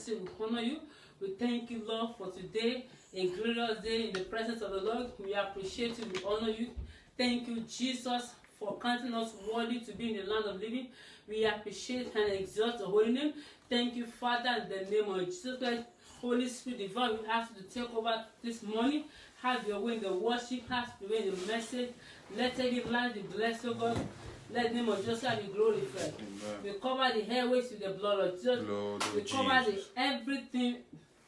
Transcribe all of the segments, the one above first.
majesty, we honor you. We thank you, Lord, for today, a glorious day in the presence of the Lord. We appreciate you, we honor you. Thank you, Jesus, for counting us worthy to be in the land of living. We appreciate and exalt the holy name. Thank you, Father, in the name of Jesus Christ. Holy Spirit divine, we ask you to take over this morning. Have your way in the worship, have your way in the message. Let every life be blessed, oh God. Let the name of Jesus be glorified. Amen. We cover the airways with the blood of Jesus. We cover everything,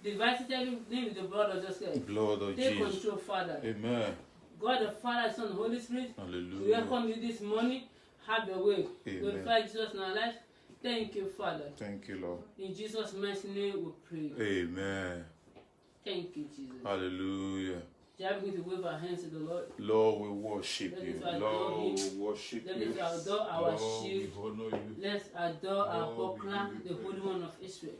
devices, everything with the blood of Jesus. Blood of Take Jesus. control, Father. Amen. God the Father, Son, and Holy Spirit. Hallelujah. We welcome you this morning. Have your way. Amen. Glorify Jesus in our life. Thank you, Father. Thank you, Lord. In Jesus' mighty name we pray. Amen. Thank you, Jesus. Hallelujah. Shall we begin to wave our hands to the Lord? Lord, we worship you. Lord, we worship Let you. us adore our Lord, we shield. honor you. Let's adore our Lord, buckler, we the give you Holy praise. One of Israel,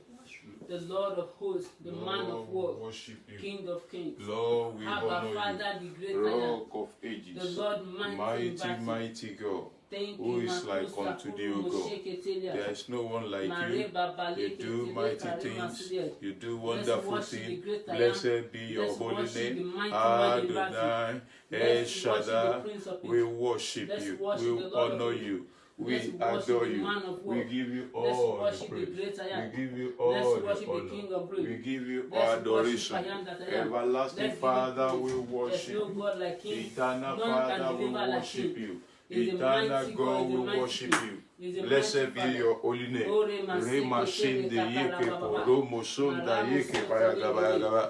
the Lord of hosts, the man of Lord, war, we worship you. King of kings. Lord, we Our honor Father, the great you. I am, Rock of ages. the Lord mighty in battle. Mighty God. Thank Who you, is like Makosa, unto thee, O Kuru, God? Moshe, Ketelia. There is no one like Mare, you. Babale, You do Ketele, mighty Karema, things. Sidia. You do Let's wonderful worship the things. great I am. Blessed be your Let's holy worship the name. mighty one in battle. Adonai, El Let's worship the Shaddai. Prince of We Peace. worship Let's you. worship We the Lord of honor hosts. you. Let's We worship adore the you. man of war. We give you Let's all the worship the praise. great I am. We give you Let's all worship the the King honor. of glory. We give you Let's adoration. worship I am that I am. Everlasting Let's give Father, him we praise. worship There's no you. God like him. Eternal None Father, can we deliver like worship him. you. He's the Eternal mighty God, he's the we mighty worship King. you. He's the Blessed mighty be Father. your holy name. Oh, Rema Rema Seke, shende Tele, yeke Kakara, poromo sonda Maramo yeke Soto, payagaba. Lele.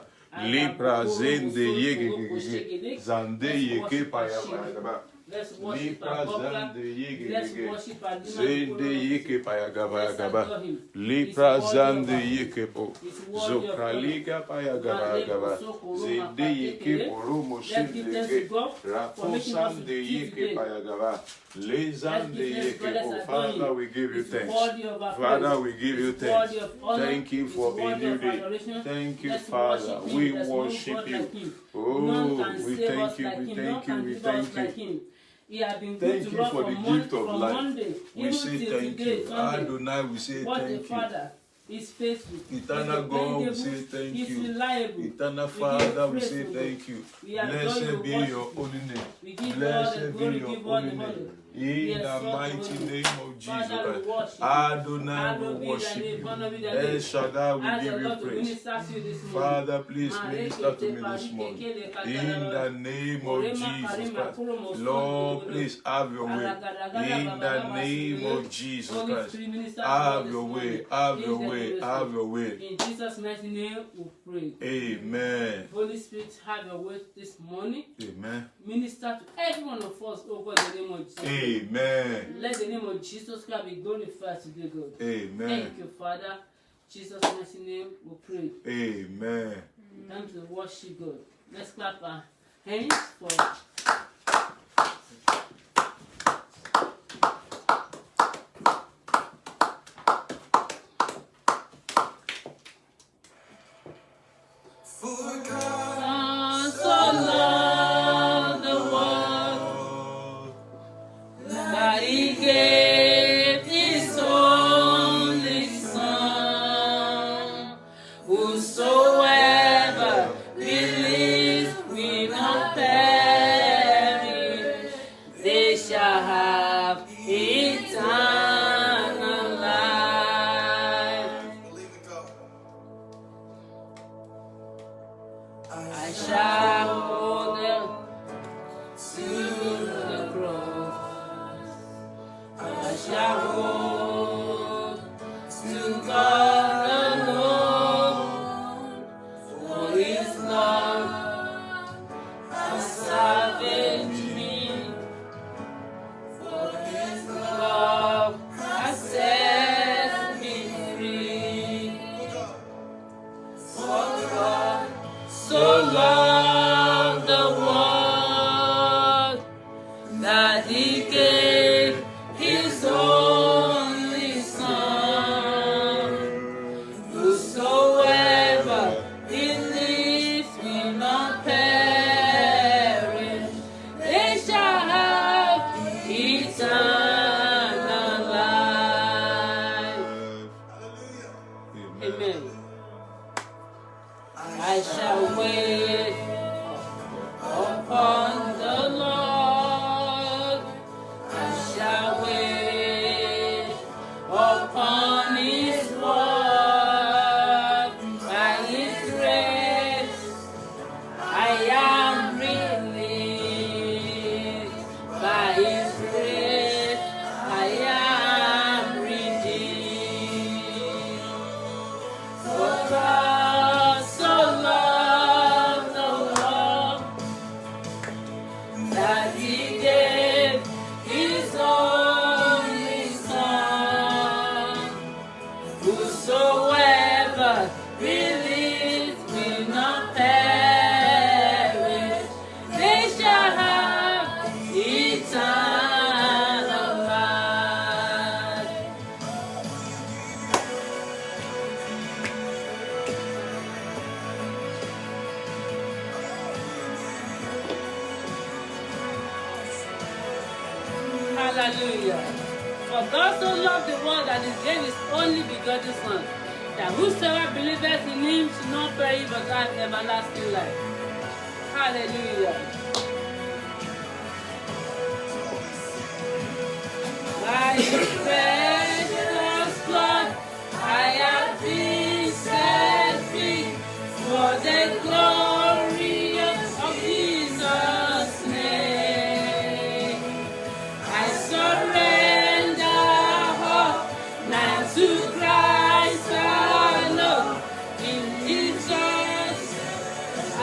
Libra Agabokoro, zende Mosoto, yeke Loko, gege. Shegede. Zande Let's yeke worship our shield. payagaba. Let's worship Libra our buckler. zande yeke Let's gege. worship our demon. Zende yeke payagaba Let's gaba. adore him. Libra He's worthy of zande our praise. yeke po. He's worthy of honor. Zokraliga payagaba gaba. Zende yeke poromo Let's give thanks to shende God Rapo for making us to sande see yeke today. payagaba. Lezande Let's give thanks to God. yeke. Let's Oh, adore Father, him. we give you He's thanks. worthy of our Father, praise. we give you He's worthy thanks. of honor. Thank you He's for a worthy new of day. adoration. Thank you, Let's Father. worship him. We There's no worship God you. like him. Oh, None can we save thank us you, like we him. thank None you, can we deliver us thank like you. him. He has been good Thank to you us for the gift of from life. Monday, We even say till thank today, you. Sunday. Adonai, we say What a thank you. Father. He's faithful. Eternal He's God, we dependable. say thank He's you. reliable. Eternal We give Father, we praise say to God. thank you. We adore you, Blessed be worship your you. holy name. We give you all the Blessed glory, be your give all the holy honor. name. We In the exalt the mighty holy name of Jesus Father, we Christ. worship you. Adonai, Hallowed we be thy worship name, you. hallowed be thy El name. Shaddai, we Ask give the you Lord to praise. minister to you this morning. Father, please minister to me this morning. In the name of Jesus Christ. Lord, please have your way. In the name of Jesus Christ. Have your way, have your way, have your way. In Jesus' mighty name we pray. Amen. Holy Spirit, have your way this morning. Amen. Minister to every one of us over the name of Jesus. Amen. Let the name of Jesus Christ be glorified today, God. Amen. Thank you, Father. Jesus' mighty name we pray. Amen. Time to worship God. Let's clap our hands for God so loved the world that He gave His only Son. Whosoever believes will not perish, they shall have eternal life. I shall hold them to the cross. I shall hold to God alone, for His love has saved me, for His love has set me free. For God so loved I shall wait upon the Lord. I shall wait upon His word. By His grace I am released. By His grace I am redeemed. For God so loved the world that He gave His only Son. Whosoever believes will not perish, they shall have eternal life. Hallelujah. For God so loved the world that He gave His only begotten Son, that whosoever believeth in Him should not perish but have everlasting life. Hallelujah. By His precious blood I have been set free for the glory of Jesus' name. I surrender all now to Christ alone. In Jesus I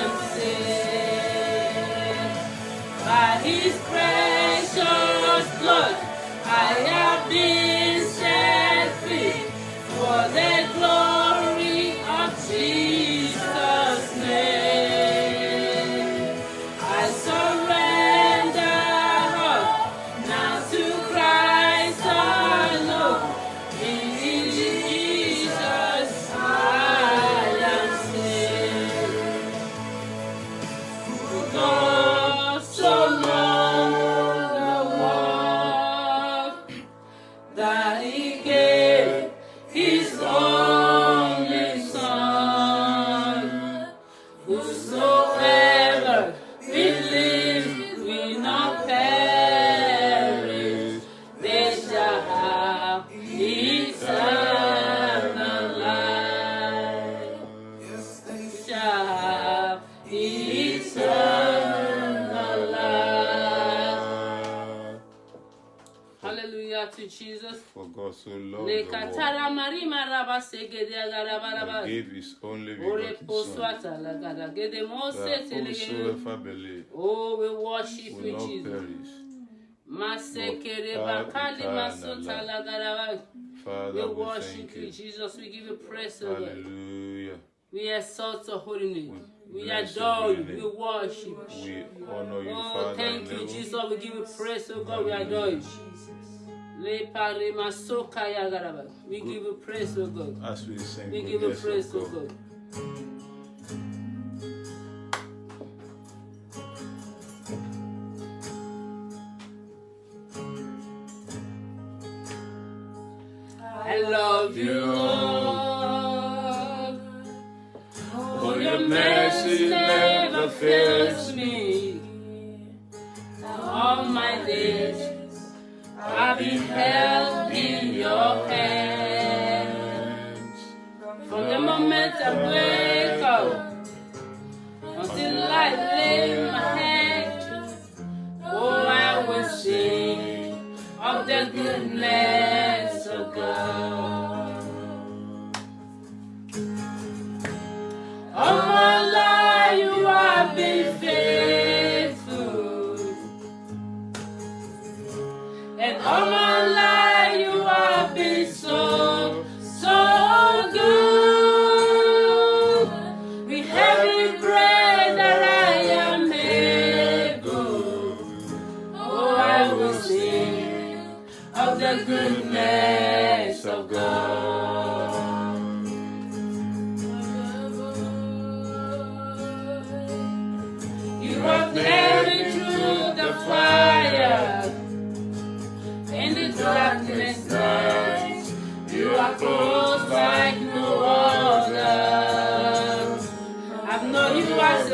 am saved. By His precious blood I have been set free for the glory of Jesus' name. I surrender all now to Christ alone. In Jesus I am saved. God so loved the world that He gave His only Son. Whosoever believes will not perish, they shall have eternal life. Shall have eternal life. Hallelujah to Jesus. For God so loved the world, He gave His only begotten Son, that whosoever believes Oh, we worship will you, not Jesus. perish. Father, We we worship thank you, you. Jesus. We give you praise, O God. Hallelujah. We exalt your holy name. We bless your adore holy you. name. We worship you. We honor you, Oh, Father, thank in you, heaven. Jesus. We give you praise, oh God. We adore you. We give you praise, oh God. As we sing, We give you goodness praise, of oh God. God. I love you, Lord. For your mercy never fails me. All my days I've been held in your hands. From the moment I wake up until I lay my head, oh, I will sing of the goodness of God. All my life you have been faithful, and all my life you have been so, so good.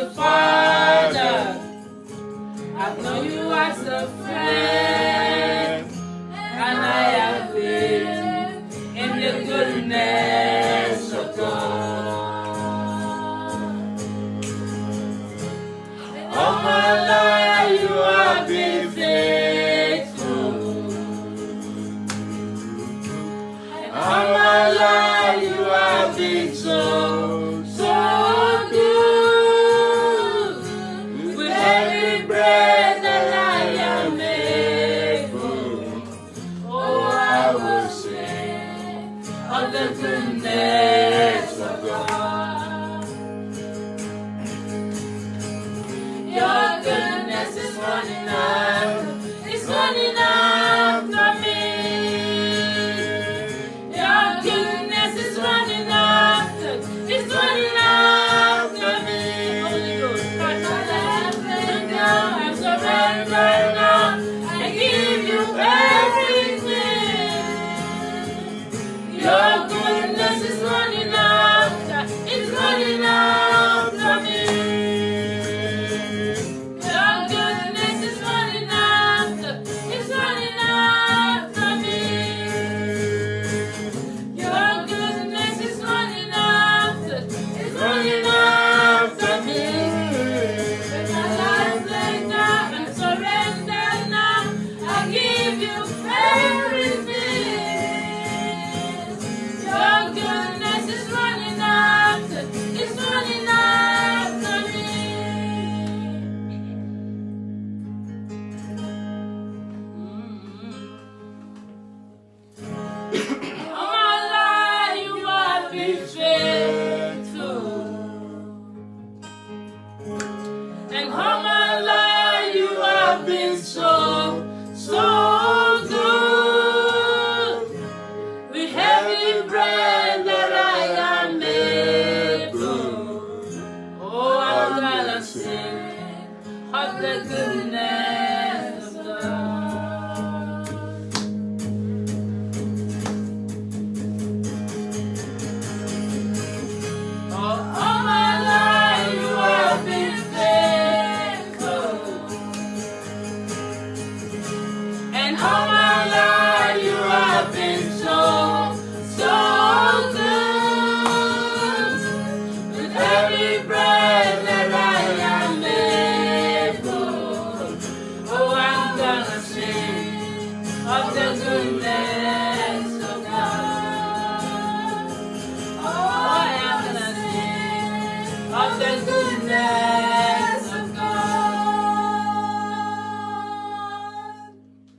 a father. I've known you as a friend. And I have faith in the goodness of God. All my life you have been faithful. All my life you have been so good. With every breath that I am able, oh, I will sing of the goodness of God. Your goodness is running out, it's running after me. Your goodness is running after, it's running after me. Holy Ghost, I surrender now, I give you everything. Your goodness is running after, it's running after me. Your goodness is running after, it's running after me. Your goodness is running after, it's running after me. With my life laid down and surrender now, I give you everything. Your goodness is running after, it's running after me. All my life you have been faithful. And all my life you have been so good. With every breath that I am able, oh, I'm gonna sing of the goodness of God. All my life you have been faithful. And all my life you have been so good. With every breath that I am able, oh, I'm gonna sing of the goodness of God. Oh, I am gonna sing of the goodness of God.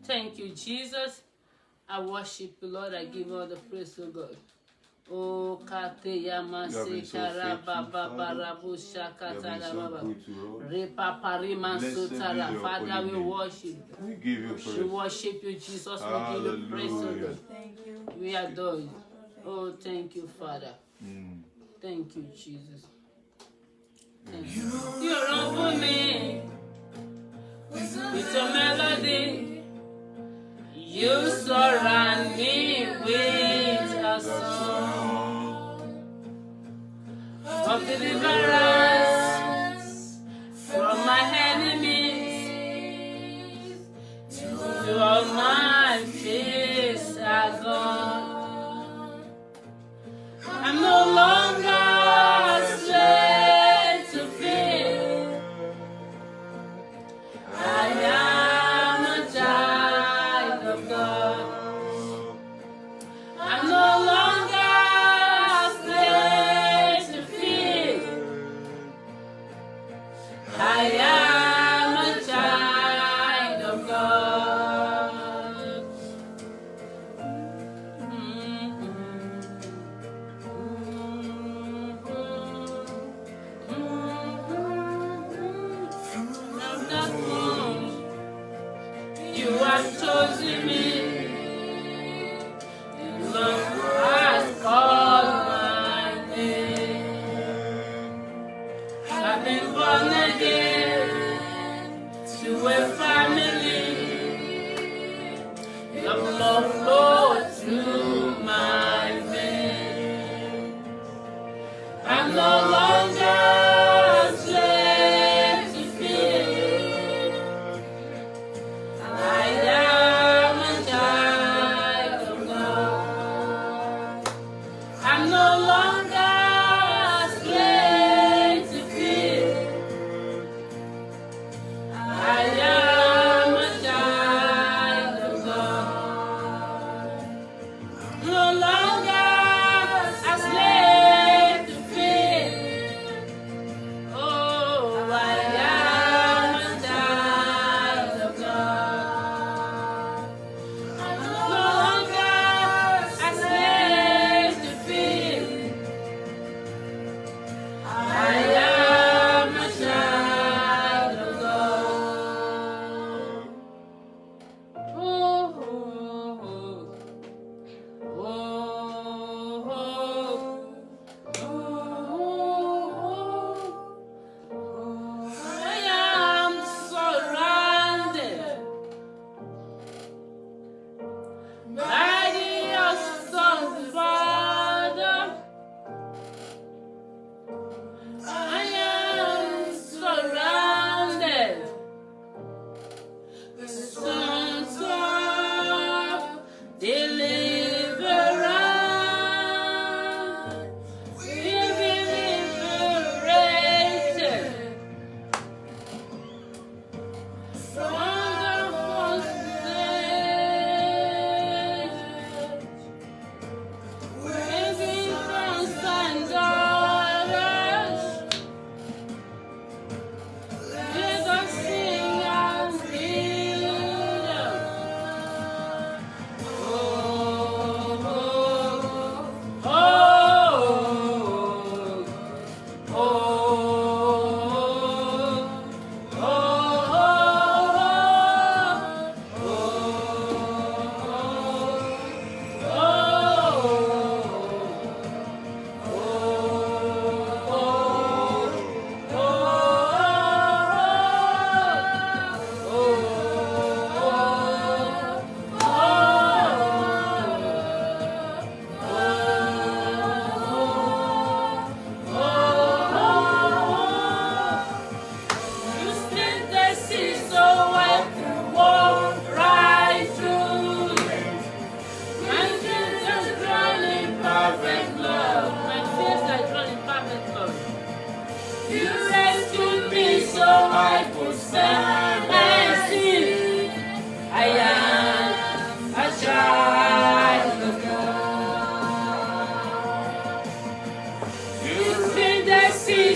Thank you, Jesus. I worship you, Lord. I give you all the praise to God. Oh, Kate Yamase Karababa Barabu Shakatara Baba. Repa Parima Sutara. Father, we worship. We give you We praise. worship you, Jesus. We give you praise, oh God. We adore you. Oh, thank you, Father. Thank you, Jesus. Thank you. You run for me with your melody. You surround me with a song of deliverance from my enemies. To all my fears are gone. I'm no longer a slave to fear. I am a child of God. I'm no longer a slave to fear. I am a child of God. From that moment, you have chosen me. Love has called my name. I've been born again to a family. Your love flowed through my veins. I'm no longer a slave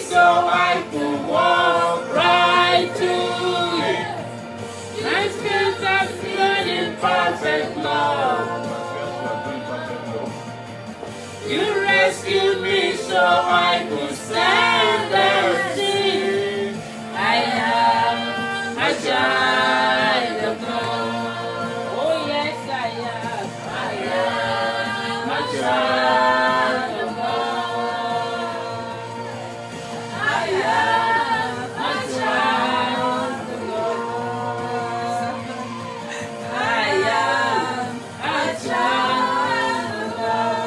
so I could walk right through it. My fears are flowing in perfect love. You rescued me so I could stand and sing. I am a child of God. Oh yes, I am. I am a child of God. I am a child of God. I am a child of God.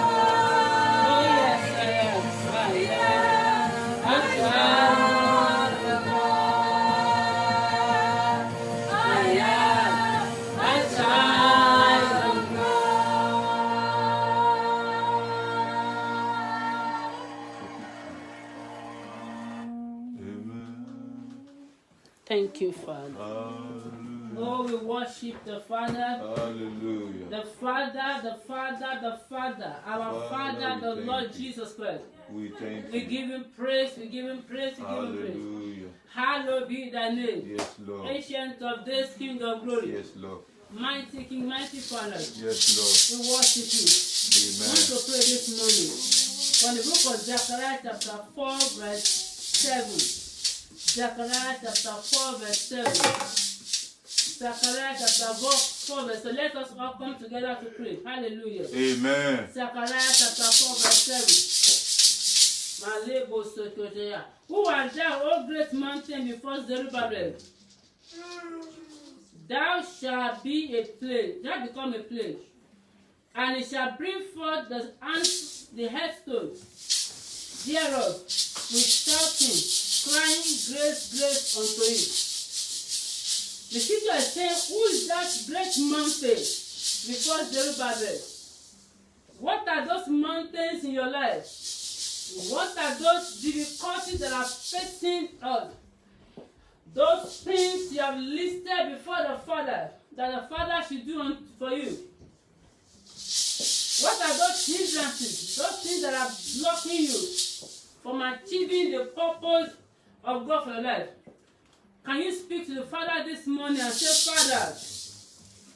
Oh yes, I am. I am a child of God. I am a child of Thank you, Father. Hallelujah. Oh, we worship the Father. Hallelujah. The Father, the Father, the Father, our Father, the Lord Jesus Christ. We thank We you. give him praise, we give him praise, we give him praise. Hallelujah. Hallowed be thy name. Yes, Lord. Ancient of days, King of glory. Yes, Lord. Mighty King, mighty Father. Yes, Lord. We worship you. We want to Amen. pray this morning from the book of Zechariah chapter 4 verse 7. Zechariah chapter 4 verse 7. Zechariah chapter 4 verse 7. Let us all come together to pray. Hallelujah. Amen. Zechariah chapter 4 verse 7. Who art thou, O great mountain, before Zerubbabel? Thou shalt be a plague, thou become a plague, and it shall bring forth the headstone thereof with shouting, crying, grace, grace unto it. The scripture is saying, who is that great mountain before Zerubbabel? What are those mountains in your life? What are those difficulties that are facing us? Those things you have listed before the Father, that the Father should do for you. What are those hindrances, those things that are blocking you from achieving the purpose of God for your life? Can you speak to the Father this morning and say, Father,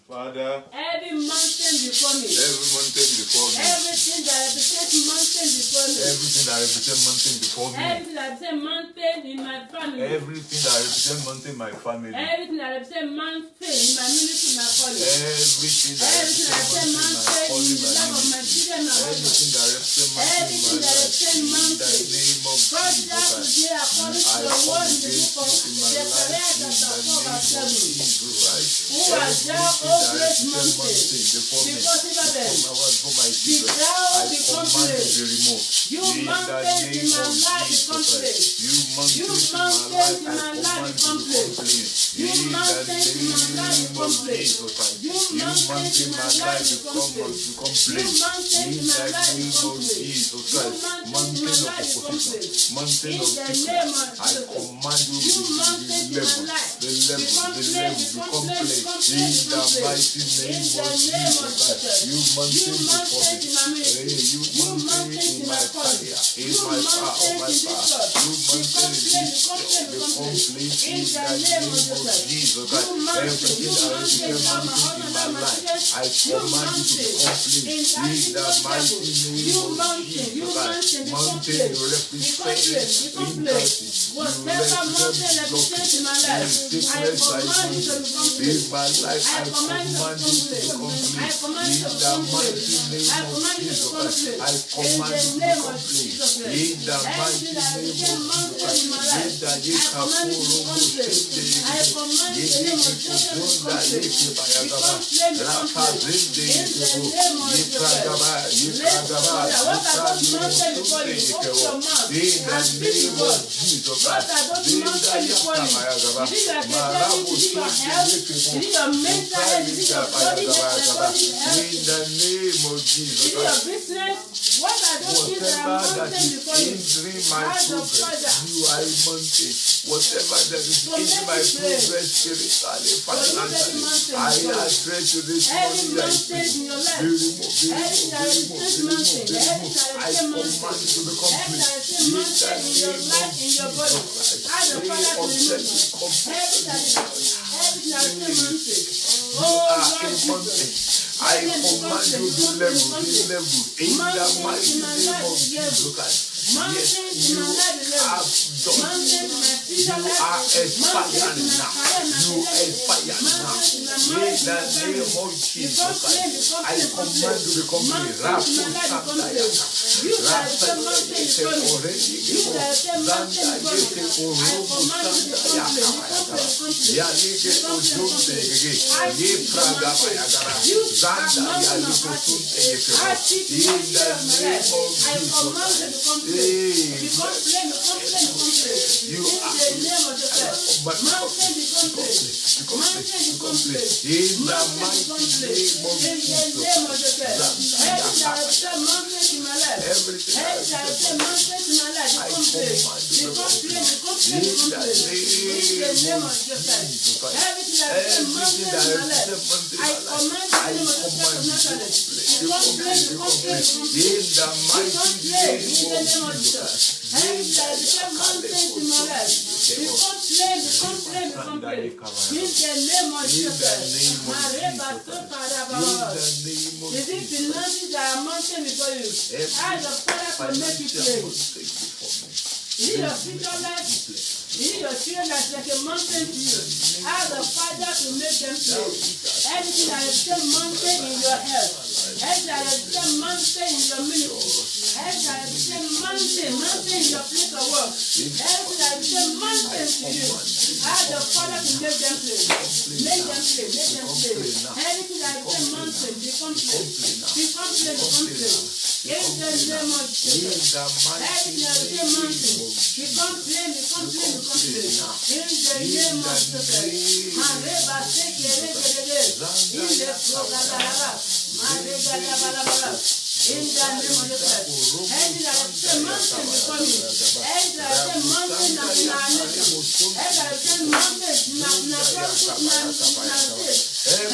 Father, every mountain before me, every mountain before me, everything that represents mountain before me, everything that represents mountain before me, everything that represents mountain in my family, everything that represents mountain in my family, everything that represents mountain in my ministry, my calling, everything that represents mountain in my life of my ministry, children, my husband, everything that represents mountain in my life, in the name of God, Jesus that Christ, today, according to I the word in the congregate book of in my life Zechariah in the chapter 4 verse name of 7. Jesus Christ. Who art thou, O great mountain, Before me, before Zerubbabel? before my Be children, thou I become command you praise. to be removed. You In the mountains in name my of life Jesus become Christ. praise. You mountains in mountains my life, I command you to become plain. You In the mountains in my life name become of praise. Jesus Christ. You You mountains mountains in in my my life life become become praise. plain. You mountains In in my the life name become of praise. Jesus You Christ. mountains in Mountain my of life become opposition, praise. mountain In of the sickness, name of I Jesus. command you You to mountains be in my level, life the level, become the plain, level, become become plain, plain. become In plain, the become plain. mighty In name the of name of Jesus Christ. Jesus. You mountain before mountains in my me. ministry. Hey, you mountain in my career, in my power, on my path. You mountain in this church, become plain. In the name of Jesus Christ. Everything that represents mountain in my life, I command you to become plain. In the mighty name of Jesus Christ. Mountain you represent injustice. You Whatever mountain represents in my life, I command you to become in plain. my life, I command you to become I plain. command you In to the become plain. mighty name I of command you to Jesus become Christ, plain. I command you to name become of plain. Jesus Christ. In the mighty Everything that name of represents Jesus mountain Christ, in my life, in the I command you to become plain. I command you in the name of Jesus to become plain. Become plain, become plain. In the name of Jesus Christ. What are those mountains before you? Open your mouth and speak to God. What are those mountains before you? Is it your academic? Is it your health? Is it your mental health? Is it your body health? In the name of Jesus Is it your Christ. business? What are those things that are Whatever that mountains is before you? hindering my As a progress, father, you are a mountain. Whatever that is hindering my progress spiritually, financially, I address you this every morning. mountain in your life, Be removed, be everything that removed, be represents removed, be mountain, removed, be everything removed. that I represents complete. In the name of Jesus Christ. You are a mountain. I command you to level. In the mighty name of Jesus Christ. Yes, you have done. You are expired now. You expire now. In the name of Jesus Christ, I command you to come in. Rafu Santaya. Rasta Yete already given. Zanda Yete Orobo Santaya. Yanike Ozunte Gege. Ye Praga Bayagara. Zanda Yaliko Sunte Yete. In the name of Jesus. You are in the mighty name of Jesus. Everything I Is it finances that are mountain before you? Ask the Father to make you play. Is it your future life? Is it your children that's like a mountain to you? Ask the Father to make them play. Anything that is still mountain in your health. Anything that is still mountain in your ministry. Anything that is still mountain in your place of work. Anything that is still mountain to you. Ask the Father to make them play. Make them play. Make them play. Anything that is still mountain, become play. Become play. Become play. In the name of Jesus. Anything that is still mountain, become play. Become play. Become play. In the name of Jesus. Mareba sekere kerere. In the program. In the name of Jesus. Anything that is still mountain before me. Anything that is still mountain in our nation. Anything that is still mountain in our state.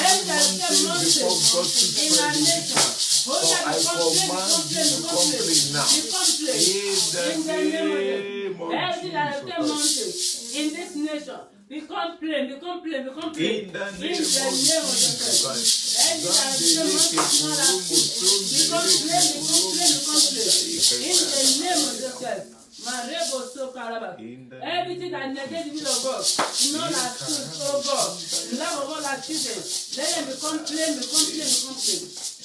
Anything that is still mountain in our nation. For I command you to complete now. In the name of Jesus. Everything that is still mountain in this nation. Become plain. In the name of Jesus. Everything that is still mountain become plain. In the name of Jesus. Everything that negates the will of God, not as truth, oh God, the love of all our children, let them become plain.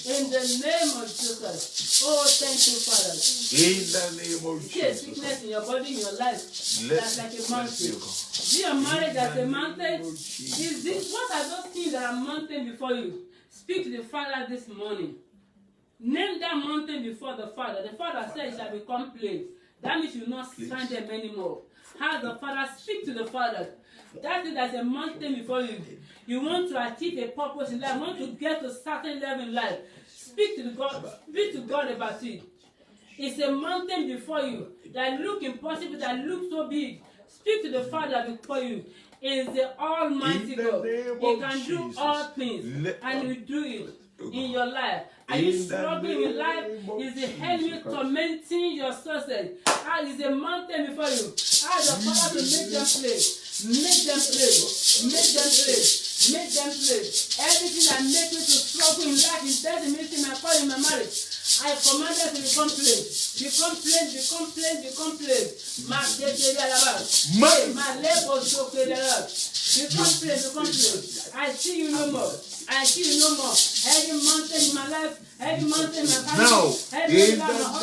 In the name of Jesus. Oh, thank you, Father. In the name of Jesus. Sickness in your body, in your life, that's like a mountain. Be a marriage that's a mountain. Is this, what are those things that are mountain before you? Speak to the Father this morning. Name that mountain before the Father. The Father said it shall become plain. That means you will not find them anymore. Have the Father speak to the Father. That is as a mountain before you. You want to achieve a purpose in life. You want to get to a certain level in life. Speak to God about it. It's a mountain before you that look impossible, that look so big. Speak to the Father before you. It is the Almighty God. He can do all things, and He will do it in your life. Are you struggling in life? Is the enemy tormenting your success? And is a mountain before you? Ask the Father to make them play. Make them play. Make them play. Make them play. Everything that makes you to struggle in life, in death, in ministry, in my calling, in my marriage, I command them to become plain. Become plain. Become plain. Become plain. My level so clear. Become plain. Become plain. I see you no more. I see you no more. Every mountain in my life, every mountain in my family, every mountain in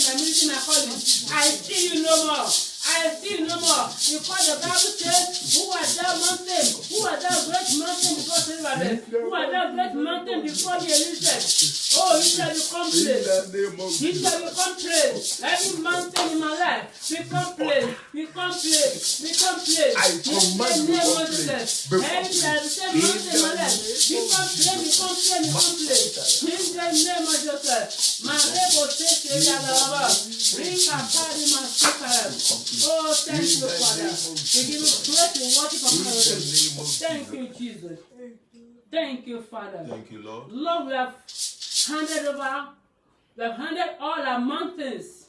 my ministry, my calling, I see you no more. I see no more. Because the Bible says, who are thou mountain? Who are thou great mountain before Zerubbabel? Who are thou great mountain before the Elizabeth? Oh, you shall become plain. You shall become plain. Every mountain in my life, become plain. Become plain. Become plain. I command you to every mountain in my life, become plain. Become plain. Become plain. In the name of Jesus. My rebel says, oh, thank you, Father. We give you praise and worship and praise. Thank you, Jesus. Thank you, Father. Thank you, Lord. Lord, we have handed over We have handed all our mountains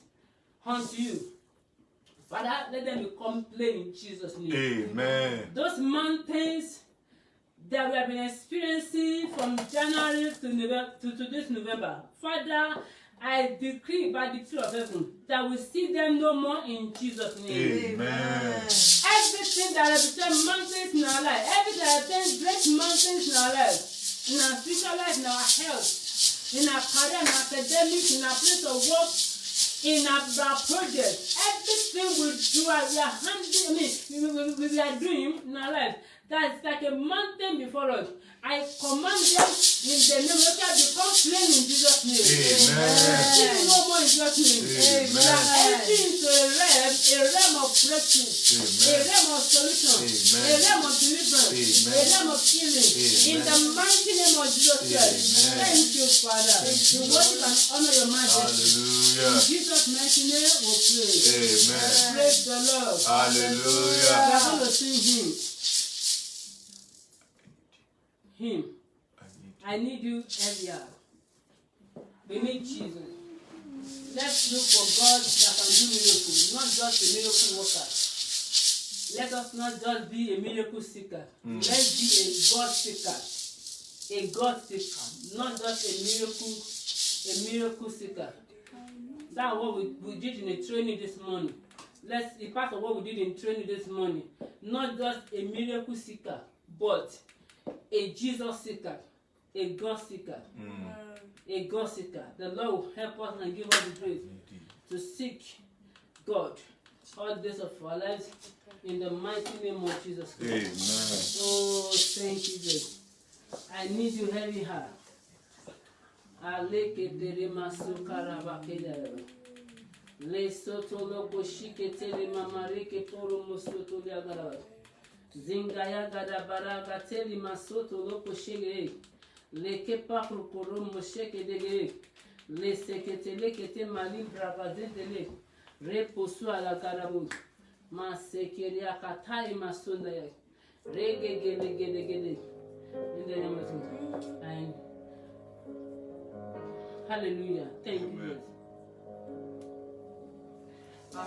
unto you. Father, let them become plain in Jesus' name. Amen. Those mountains that we have been experiencing from January to this November, Father, I decree by the decree of heaven that we see them no more in Jesus' name. Amen. Everything that represents mountains in our life, everything that represents great mountains in our life, in our spiritual life, in our health, in our career, in our academics, in our place of work, in our project, everything we do, we are handling, we are doing in our life, that's like a mountain before us. I command them in the name of God become plain in Jesus' name. Amen. Sin no more in Jesus' name. Amen. We are entering into a realm of breakthrough, a realm of solution, a realm of deliverance, a realm of healing. In the mighty name of Jesus Christ. Thank you, Father. We worship and honor your majesty. Hallelujah. In Jesus' mighty name we pray. Amen. Praise the Lord. Hallelujah. We are going to sing hymn. Him. I need you every hour. We need Jesus. Let's look for God that can do miracles, not just a miracle worker. Let us not just be a miracle seeker. Let's be a God seeker. A God seeker, not just a miracle seeker. That's what we did in the training this morning. Let's be part of what we did in training this morning. Not just a miracle seeker, but a Jesus seeker, a God seeker, a God seeker. The Lord will help us and give us the grace to seek God all the days of our lives in the mighty name of Jesus Christ. Amen. Oh, thank you, Jesus. I need you heavy heart. Le soto logo shikete le mamareke poro mosoto le agarawa. Zingaya gada baraga teli masoto loko shege. Le kepa koro mosheke dege. Le sekete le kete mali bravaze dele. Reposu ala karabu. Ma sekeri akatai masonda ya. Rege gele gele gele. In the name of Jesus. And hallelujah. Thank you, Jesus. I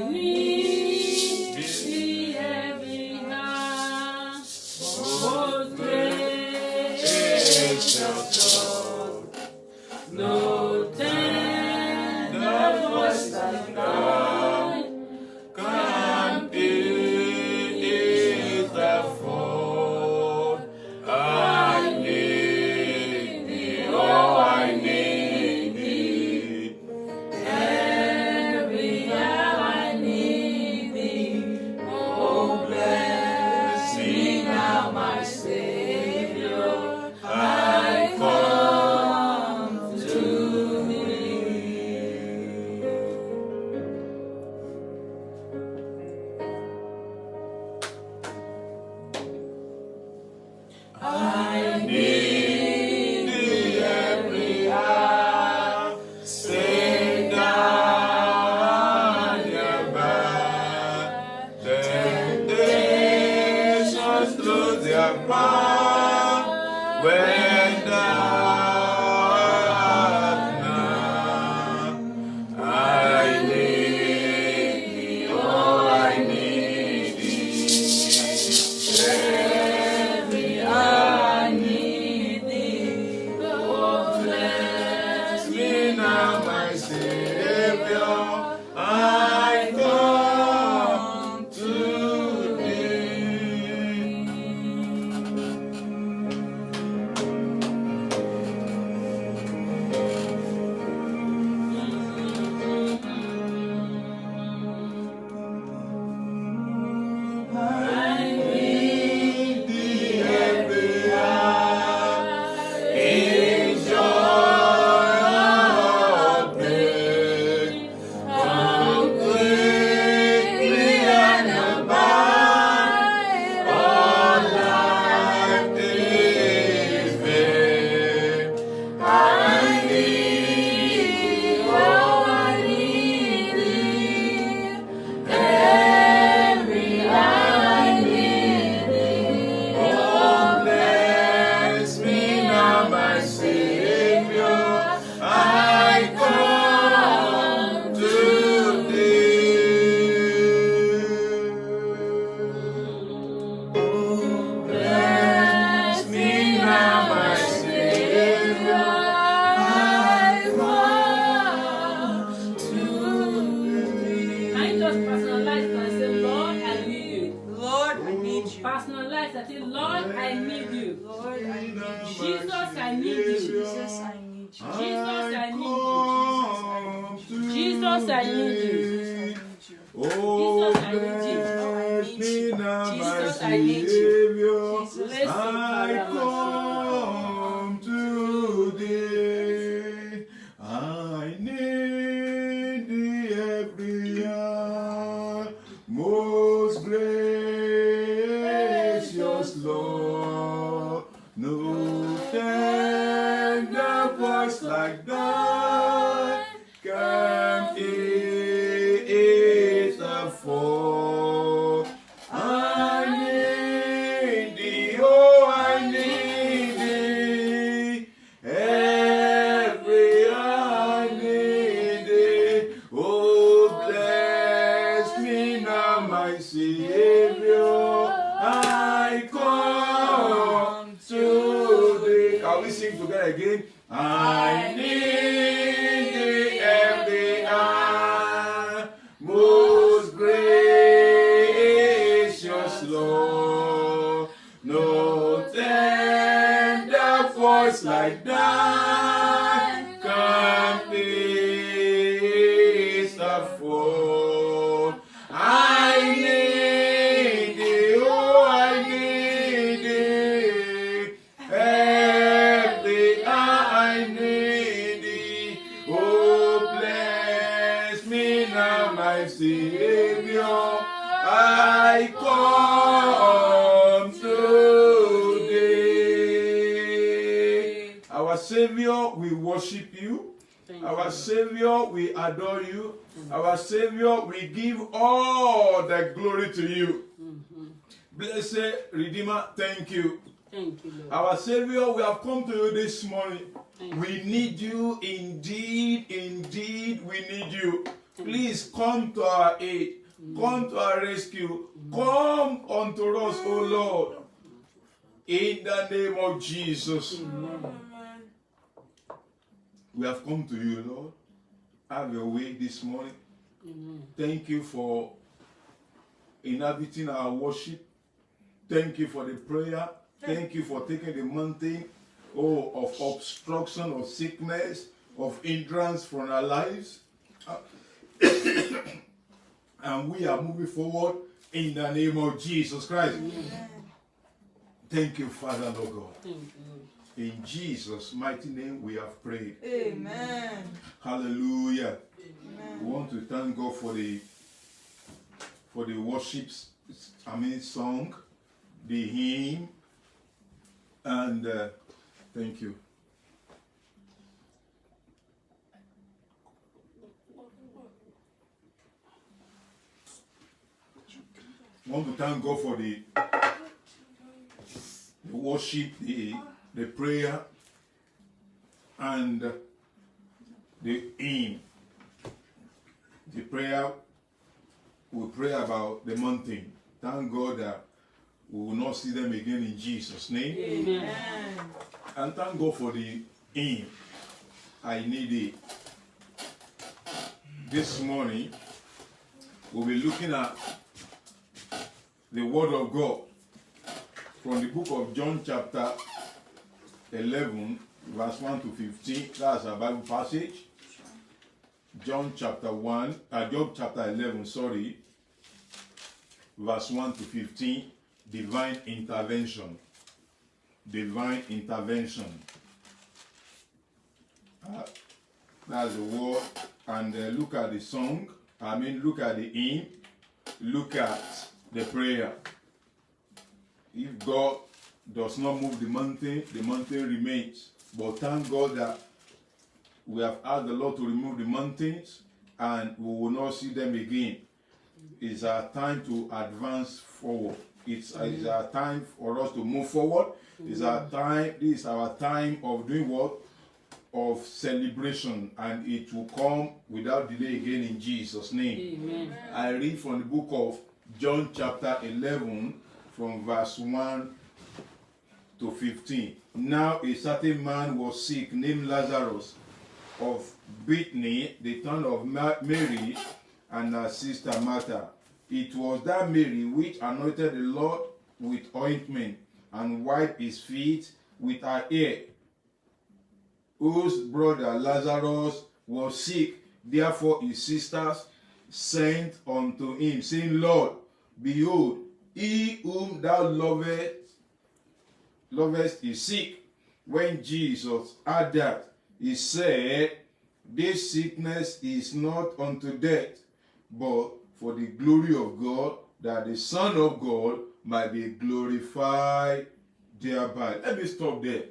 need the heavy hand, oh gracious God, no tender voice like thine can ease the fault. I need thee, oh I need thee. Every hour I need just personalize and say, Lord, I need you. Lord, I need you. Personalize and say, Lord, I need you. Lord, I need you. Jesus, I need you. Jesus, I need you. Jesus, I need you. Jesus, I need you. Oh, Jesus, bless me now, my Jesus, I need you. Savior. Jesus, I come today. I need thee every hour, most gracious Lord. No tender voice like thine can ease the fall. I need thee, oh, I need thee. Every hour I need thee. Oh, bless me now, my Savior. I come to thee. Can we sing together again? I need thee every hour, most gracious Lord. No tender voice like thine can ease the fall. I need thee, oh, I need thee. Every hour I need thee. Oh, bless me now, my Savior. I come today. Our Savior, we worship you. Our Savior, we adore you. Our Savior, we give all the glory to you. Blessed Redeemer, thank you. Thank you, Lord. Our Savior, we have come to you this morning. We need you indeed, indeed, we need you. Please come to our aid. Come to our rescue. Come unto us, O Lord. In the name of Jesus. Amen. We have come to you, Lord. Have your way this morning. Thank you for inhabiting our worship. Thank you for the prayer. Thank you for taking the mountain, of obstruction, of sickness, of hindrance from our lives. And we are moving forward in the name of Jesus Christ. Amen. Thank you, Father, Lord God. Thank you. In Jesus' mighty name we have prayed. Amen. Hallelujah. We Amen. want to thank God for the worships, song, the hymn, and thank you. I want to thank God for the worship, the prayer, and the hymn. The prayer, we pray about the mountain. Thank God that we will not see them again in Jesus' name. Amen. And thank God for the hymn. I need it. This morning, we'll be looking at the Word of God from the book of John chapter 11, verse 1 to 15. That's our Bible passage. John chapter 11, verse 1 to 15. Divine intervention. Divine intervention. That's the word. And look at the song. Look at the hymn. Look at the prayer. If God does not move the mountain remains. But thank God that we have asked the Lord to remove the mountains and we will not see them again. It's our time to advance forward. It's our time for us to move forward. It's our time. This is our time of doing what? Of celebration, and it will come without delay again in Jesus' name. Amen. I read from the book of John chapter 11 from verse 1 to 15. Now a certain man was sick named Lazarus of Bethany, the town of Mary and her sister Martha. It was that Mary which anointed the Lord with ointment and wiped his feet with her hair, whose brother Lazarus was sick. Therefore his sisters sent unto him, saying, Lord, behold, he whom thou lovest is sick. When Jesus heard that, he said, this sickness is not unto death, but for the glory of God, that the Son of God might be glorified thereby. Let me stop there.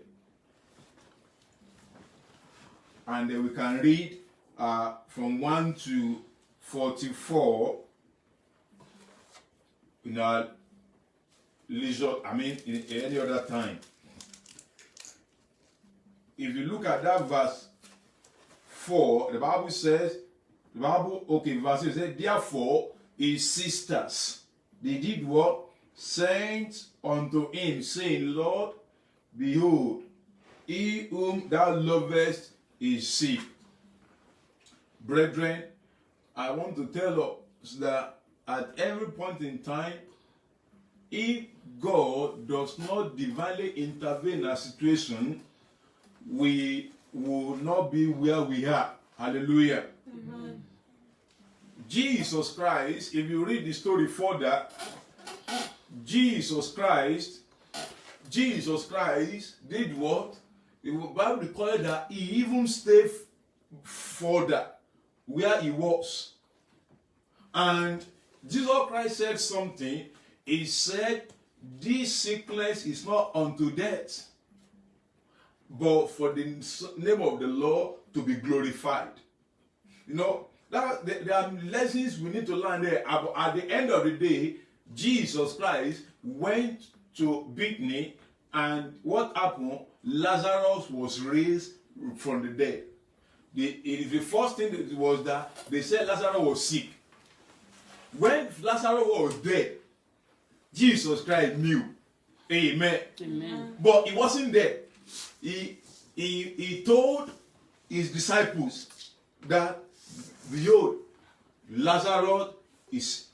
And then we can read from 1 to 44 in our leisure, in any other time. If you look at that verse 4, the Bible says, verse 6 says, therefore his sisters, they did what? Sent unto him, saying, Lord, behold, he whom thou lovest is sick. Brethren, I want to tell us that at every point in time, if God does not divinely intervene in a situation, we will not be where we are. Hallelujah. Amen. Jesus Christ, if you read the story further, Jesus Christ did what? The Bible recorded that he even stayed further where he was. And Jesus Christ said something. He said, this sickness is not unto death, but for the name of the Lord to be glorified. You know, there are lessons we need to learn there. At the end of the day, Jesus Christ went to Bethany, and what happened? Lazarus was raised from the dead. The first thing was that they said Lazarus was sick. When Lazarus was dead, Jesus Christ knew. Amen. Amen. But he wasn't there. He told his disciples that, behold, Lazarus is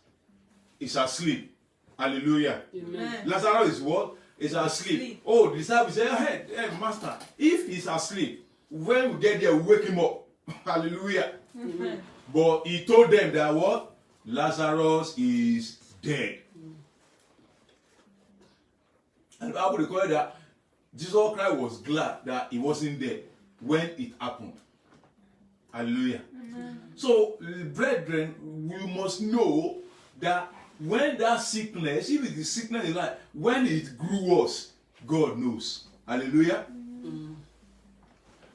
asleep. Hallelujah. Amen. Lazarus is what? Is asleep. Oh, the disciples say, hey, master, if he's asleep, when we get there, we wake him up. Hallelujah. Amen. But he told them that what? Lazarus is dead. And the Bible recorded that Jesus Christ was glad that he wasn't there when it happened. Hallelujah. Amen. So, brethren, we must know that when that sickness, if it is sickness in life, when it grew worse, God knows. Hallelujah. Amen.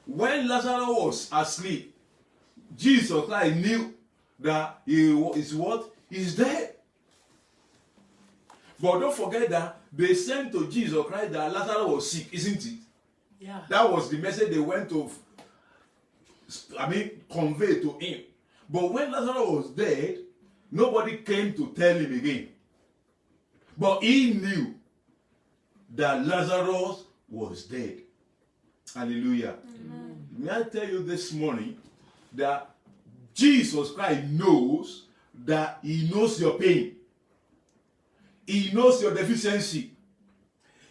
When Lazarus was asleep, Jesus Christ knew that he is what? He's dead. But don't forget that they sent to Jesus Christ that Lazarus was sick, isn't it? Yeah. That was the message they went to, convey to him. But when Lazarus was dead, nobody came to tell him again. But he knew that Lazarus was dead. Hallelujah. Amen. May I tell you this morning that Jesus Christ knows that he knows your pain. He knows your deficiency.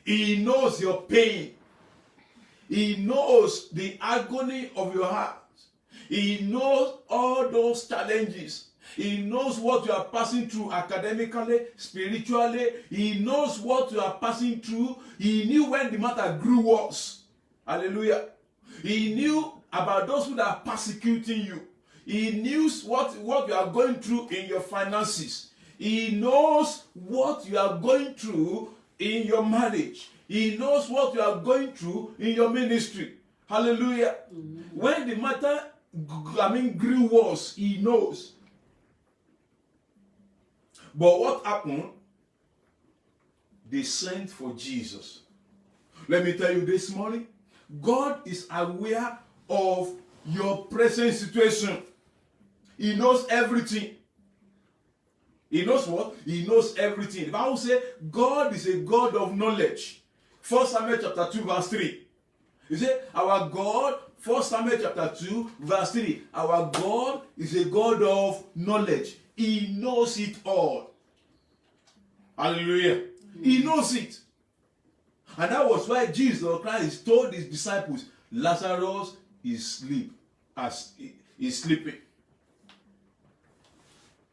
He knows your pain. He knows the agony of your heart. He knows all those challenges. He knows what you are passing through academically, spiritually. He knows what you are passing through. He knew when the matter grew worse. Hallelujah. He knew about those who are persecuting you. He knew what you are going through in your finances. He knows what you are going through in your marriage. He knows what you are going through in your ministry. Hallelujah. Amen. When the matter grew worse, he knows. But what happened? They sent for Jesus. Let me tell you this morning, God is aware of your present situation. He knows everything. He knows what? He knows everything. The Bible says God is a God of knowledge. 1 Samuel chapter 2 verse 3. He said, our God 1 Samuel chapter 2, verse 3. Our God is a God of knowledge. He knows it all. Hallelujah. He knows it. And that was why Jesus Christ told his disciples, Lazarus is sleeping.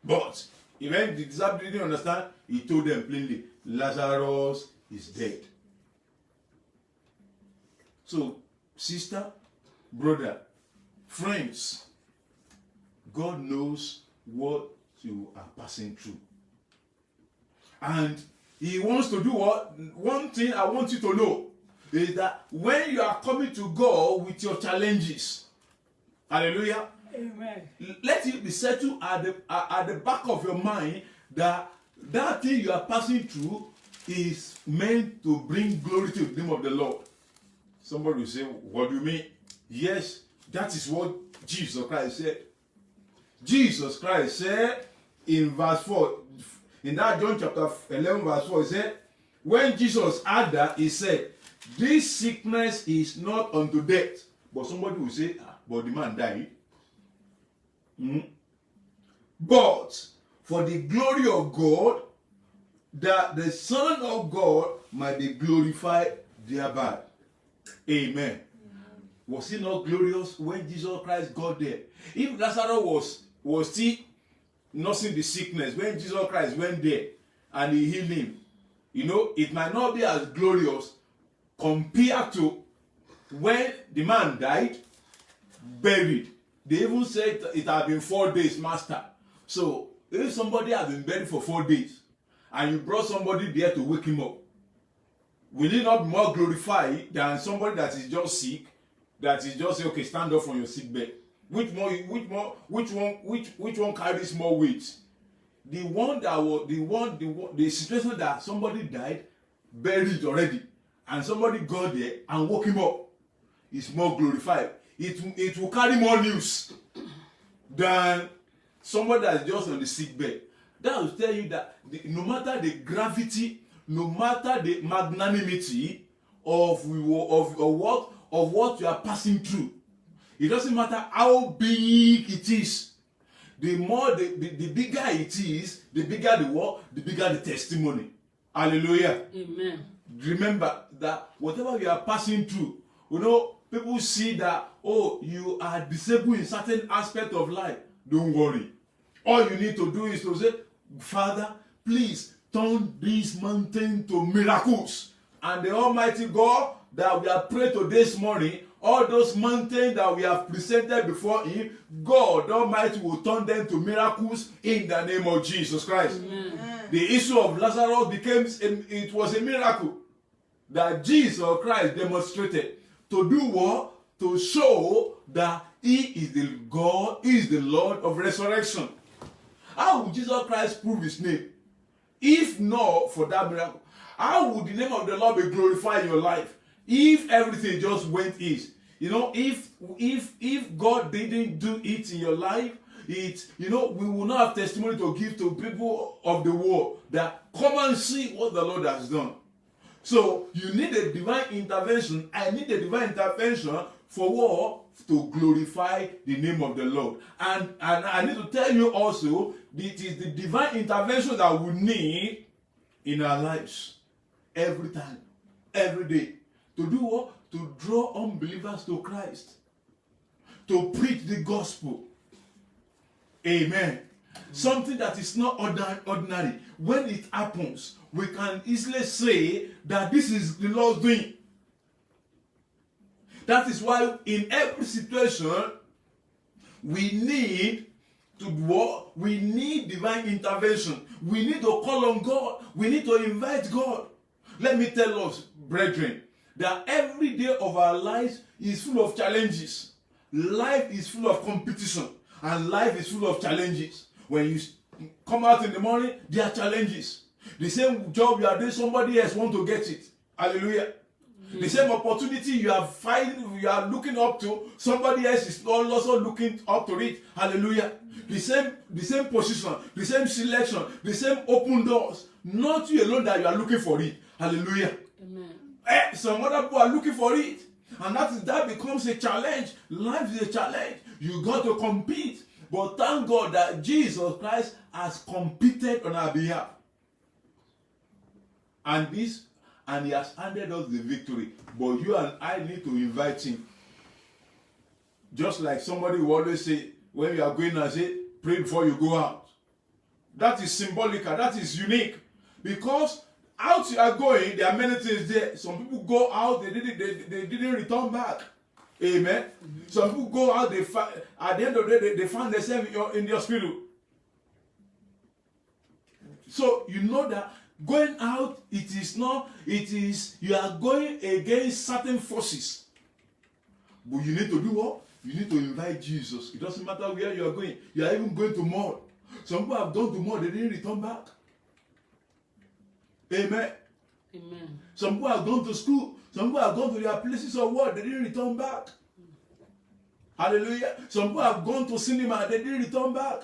But when the disciples didn't understand, he told them plainly, Lazarus is dead. So, sister, brother, friends, God knows what you are passing through. And he wants to do what? One thing I want you to know is that when you are coming to God with your challenges, hallelujah, Amen. let it be settled at the back of your mind that that thing you are passing through is meant to bring glory to the name of the Lord. Somebody will say, what do you mean? Yes, that is what Jesus Christ said. Jesus Christ said in verse 4, in that John chapter 11 verse 4, he said, when Jesus heard that, he said, this sickness is not unto death. But somebody will say, but the man died. But for the glory of God, that the Son of God might be glorified thereby. Amen. Was it not glorious when Jesus Christ got there? If Lazarus was still nursing the sickness, when Jesus Christ went there and he healed him, you know, it might not be as glorious compared to when the man died, buried. They even said it had been 4 days, Master. So, if somebody had been buried for 4 days, and you brought somebody there to wake him up, will it not be more glorified than somebody that is just sick, that is just say, okay, stand up from your sick bed? Which one carries more weight? The one that was the situation that somebody died, buried already, and somebody got there and woke him up, is more glorified. It will carry more news than somebody that's just on the sick bed. That will tell you that no matter the gravity, no matter the magnanimity of what you are passing through, it doesn't matter how big it is. The bigger it is, the bigger the work, the bigger the testimony. Hallelujah. Amen. Remember that whatever you are passing through, you know, people see that, oh, you are disabled in certain aspect of life. Don't worry. All you need to do is to say, Father, please turn this mountain to miracles. And the Almighty God that we have prayed to this morning, all those mountains that we have presented before him, God Almighty will turn them to miracles in the name of Jesus Christ. Amen. The issue of Lazarus it was a miracle that Jesus Christ demonstrated. To do what? To show that he is the God, he is the Lord of resurrection. How would Jesus Christ prove his name? If not for that miracle, how would the name of the Lord be glorified in your life? If everything just went easy. You know, if God didn't do it in your life, we will not have testimony to give to people of the world that come and see what the Lord has done. So you need a divine intervention. I need a divine intervention for what? To glorify the name of the Lord. And I need to tell you also, it is the divine intervention that we need in our lives. Every time, every day. To do what? To draw unbelievers to Christ. To preach the gospel. Amen. Something that is not ordinary. When it happens, we can easily say that this is the Lord's doing. That is why in every situation, we need to walk. We need divine intervention. We need to call on God. We need to invite God. Let me tell us, brethren, that every day of our lives is full of challenges. Life is full of competition. And life is full of challenges. When you come out in the morning, there are challenges. The same job you are doing, somebody else wants to get it. Hallelujah. Mm-hmm. The same opportunity you are looking up to, somebody else is also looking up to it. Hallelujah. Mm-hmm. The same position, the same selection, the same open doors. Not you alone that you are looking for it. Hallelujah. Amen. Some other people are looking for it. And that becomes a challenge. Life is a challenge. You got to compete. But thank God that Jesus Christ has competed on our behalf. And he has handed us the victory. But you and I need to invite him. Just like somebody will always say, when you are going and say, pray before you go out. That is symbolical. That is unique. Because out you are going, there are many things there. Some people go out, they didn't return back. Amen. Mm-hmm. Some people go out, at the end of the day, they find themselves in the hospital. So you know that going out, you are going against certain forces. But you need to do what? You need to invite Jesus. It doesn't matter where you are going. You are even going to mall. Some people have gone to mall, they didn't return back. Amen. Amen. Some people have gone to school. Some people have gone to their places of work, they didn't return back. Hallelujah. Some people have gone to cinema, they didn't return back.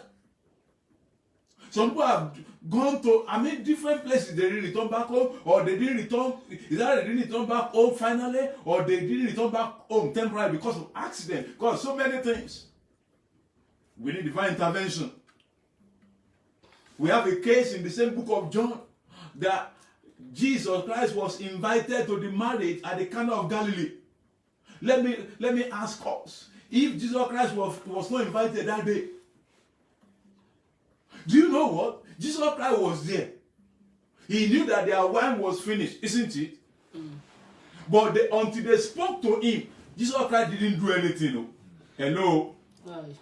Some people have gone to, different places, they didn't return back home, or they didn't return, either they didn't return back home finally, or they didn't return back home temporarily because of accident, because of so many things. We need divine intervention. We have a case in the same book of John that Jesus Christ was invited to the marriage at the Cana of Galilee. Let me ask us, if Jesus Christ was not invited that day, do you know what? Jesus Christ was there. He knew that their wine was finished, isn't it? Mm. But until they spoke to him, Jesus Christ didn't do anything. No? Hello? Right.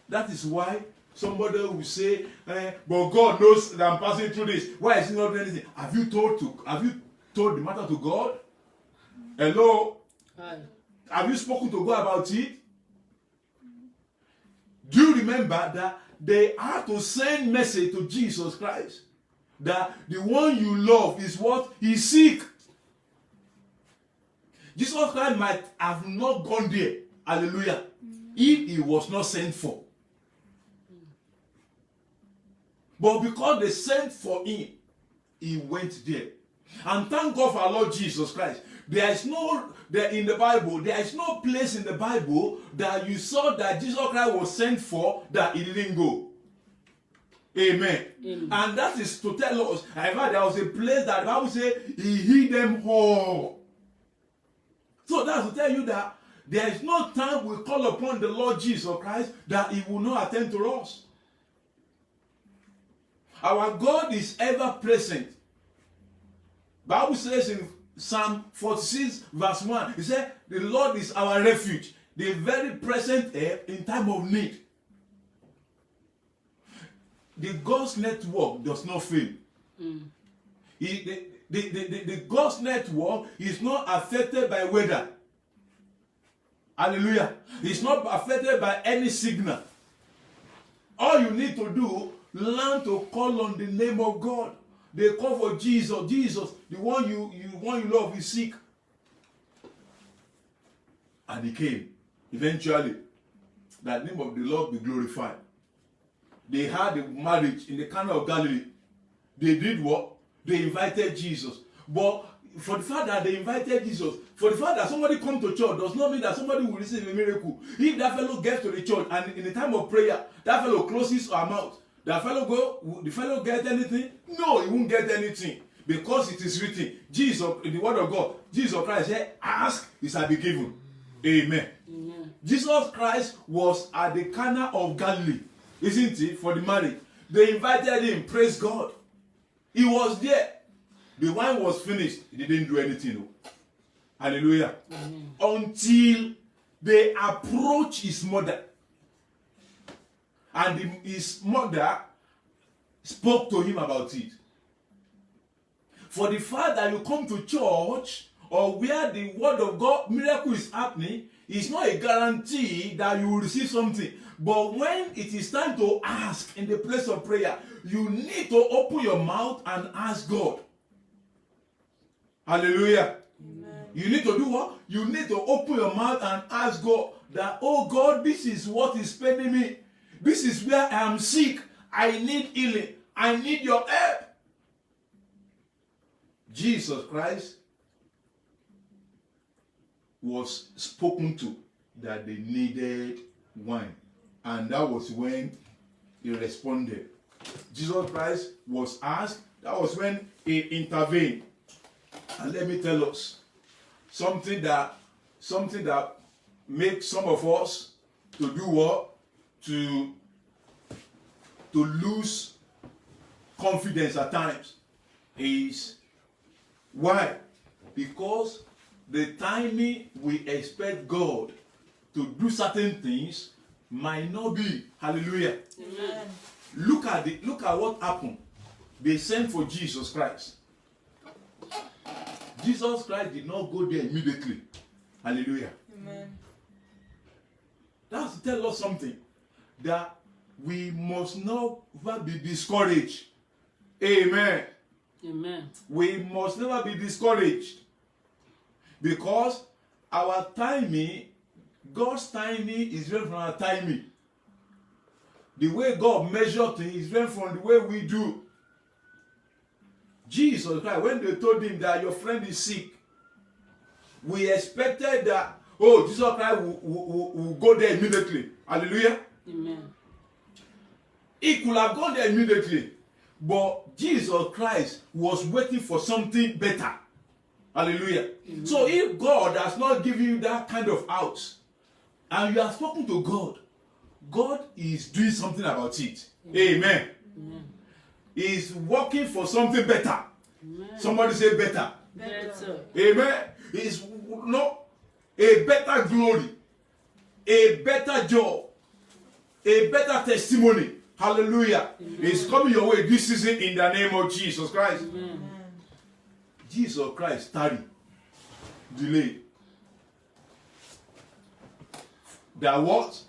That is why somebody will say, but God knows that I'm passing through this. Why is he not doing anything? Have you told the matter to God? Hello? Hi. Have you spoken to God about it? Do you remember that they had to send message to Jesus Christ that the one you love is what? He's sick. Jesus Christ might have not gone there, hallelujah, if he was not sent for. But because they sent for him, he went there. And thank God for our Lord Jesus Christ. There is no place in the Bible that you saw that Jesus Christ was sent for that he didn't go. Amen. Amen. And that is to tell us, however, there was a place that the Bible says he hid them all. So that's to tell you that there is no time we call upon the Lord Jesus Christ that he will not attend to us. Our God is ever present. Bible says in Psalm 46 verse 1, he said, the Lord is our refuge, the very present help in time of need. The God's network does not fail. Mm. The God's network is not affected by weather. Hallelujah. It's not affected by any signal. All you need to do, learn to call on the name of God. They call for Jesus. Jesus, the one you love, is sick. And he came. Eventually, that name of the Lord be glorified. They had a marriage in the Cana of Galilee. They did what? They invited Jesus. But for the fact that they invited Jesus, for the fact that somebody come to church does not mean that somebody will receive a miracle. If that fellow gets to the church and in the time of prayer, that fellow closes her mouth, the fellow get anything? No, he won't get anything. Because it is written, Jesus, in the word of God, Jesus Christ said, ask, it shall be given. Amen. Amen. Jesus Christ was at the Cana of Galilee, isn't it, for the marriage. They invited him, praise God. He was there. The wine was finished. He didn't do anything. No. Hallelujah. Amen. Until they approached his mother. And his mother spoke to him about it. For the fact that you come to church or where the word of God miracle is happening, it's not a guarantee that you will receive something. But when it is time to ask in the place of prayer, you need to open your mouth and ask God. Hallelujah. Amen. You need to do what? You need to open your mouth and ask God that, oh God, this is what is paining me. This is where I am sick. I need healing. I need your help. Jesus Christ was spoken to that they needed wine. And that was when he responded. Jesus Christ was asked, that was when he intervened. And let me tell us, something that makes some of us to do what? To lose confidence at times is why? Because the timing we expect God to do certain things might not be. Hallelujah. Amen. Look at what happened. They sent for Jesus Christ. Jesus Christ did not go there immediately. Hallelujah. Amen. That's to tell us something, that we must not be discouraged. Amen. Amen. We must never be discouraged, because our timing, God's timing is different from our timing. The way God measures things is different from the way we do. Jesus Christ, when they told him that your friend is sick, we expected that, oh, Jesus Christ will go there immediately. Hallelujah. Amen. He could have gone there immediately, but Jesus Christ was waiting for something better. Hallelujah. Amen. So if God has not given you that kind of house, and you have spoken to God, God is doing something about it. Amen. Amen. He's working for something better. Amen. Somebody say better. Better. Amen. It's not a better glory, a better job, a better testimony. Hallelujah. Amen. It's coming your way this season in the name of Jesus Christ. Amen. Jesus Christ tarried, delayed. That what?